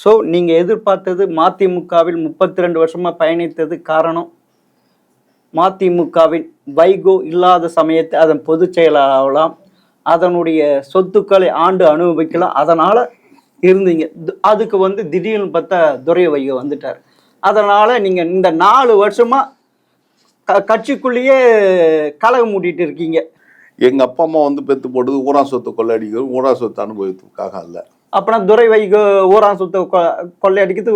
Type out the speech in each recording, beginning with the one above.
So நீங்கள் எதிர்பார்த்தது மதிமுகவில் 32 வருஷமாக பயணித்தது காரணம் மதிமுகவின் வைகோ இல்லாத சமயத்தை அதன் பொதுச் செயலாளலாம், அதனுடைய சொத்துக்களை ஆண்டு அனுபவிக்கலாம், அதனால் இருந்தீங்க. அதுக்கு வந்து திடீர்னு பார்த்தா துரை வைகோ வந்துட்டார். அதனால் நீங்கள் இந்த 4 வருஷமாக கட்சிக்குள்ளேயே கலகம் மூட்டிட்டு இருக்கீங்க. எங்கள் அப்பா அம்மா வந்து பெற்று போட்டது ஊரா சொத்து கொள்ளையடிக்கிறது, ஊரா சொத்து அனுபவித்துக்காக அல்ல. அப்பனா துரை வைகோ ஊரான் சொத்தை கொள்ளையடிக்கிறது,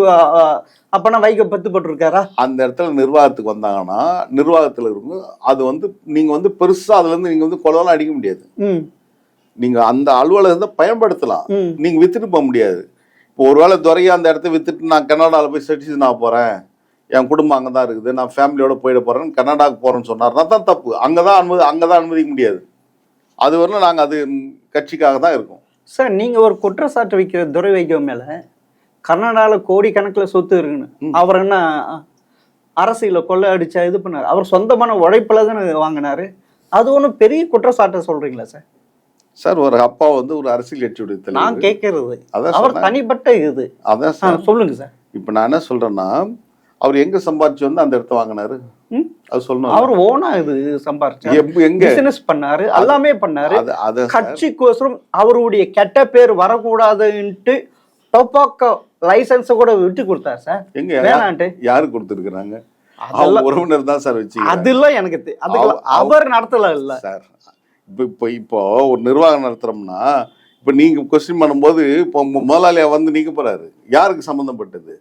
அப்பனா வைகோ பத்து போட்டிருக்காரா? அந்த இடத்துல நிர்வாகத்துக்கு வந்தாங்கன்னா நிர்வாகத்தில் இருக்கும் அது வந்து நீங்கள் வந்து பெருசாக அதுலேருந்து நீங்கள் வந்து கொள்ளலாம் அடிக்க முடியாது. நீங்கள் அந்த அலுவலகத்தை பயன்படுத்தலாம், நீங்கள் வித்துட்டு போக முடியாது. இப்போ ஒருவேளை துறையா அந்த இடத்த வித்துட்டு நான் கனடாவில் போய் செட்டில் நான் போகிறேன், என் குடும்பம் அங்கே தான் இருக்குது, நான் ஃபேமிலியோட போயிட போகிறேன், கனடாவுக்கு போகிறேன்னு சொன்னார்னா தான் தப்பு. அங்கே தான் அனுமதிக்க முடியாது. அது வரலாம் நாங்கள் அது கட்சிக்காக தான் இருக்கோம். சார், நீங்கள் ஒரு குற்றச்சாட்டு வைக்கிற துரை வைகோ மேலே கர்நாடகாவில் கோடிக்கணக்கில் சொத்து இருக்குன்னு, அவர் என்ன அரசியல கொள்ளை அடிச்சா இது பண்ணார்? அவர் சொந்தமான உழைப்பில் தானே வாங்கினாரு. அது ஒன்றும் பெரிய குற்றச்சாட்டை சொல்கிறீங்களா சார்? சார், ஒரு அப்பா வந்து ஒரு அரசியல் கட்சியுடைய தலைவர். நான் கேட்கறது அவர் தனிப்பட்ட இது. அதான் சார் சொல்லுங்க சார். இப்போ நான் என்ன சொல்றேன்னா, அவர் எங்க சம்பாதிச்சு வந்து அந்த இடத்த வாங்கினாரு அது சொல்லணும். அவர் ஓனா இது சம்பாதிச்சாரு, எங்க பிசினஸ் பண்ணாரு, எல்லாமே பண்ணாரு. கட்சிக்கோசரம் அவருடைய கெட்ட பேர் வரக்கூடாதுன்ட்டு டொபாக்கோ லைசன்ஸை கூட விட்டு கொடுத்தாரு சார். எங்க வேணான்ட்டு யாரு கொடுத்துருக்குறாங்க? உறவினர் தான் சார் வச்சு. அதெல்லாம் எனக்கு அவர் நடத்தல இல்ல சார். இப்போ ஒரு நிர்வாகம் நடத்துறோம்னா, இப்போ நீங்க கொஸ்டின் பண்ணும்போது இப்போ முதலாளியா வந்து நீக்க போறாரு, யாருக்கு சம்பந்தப்பட்டது?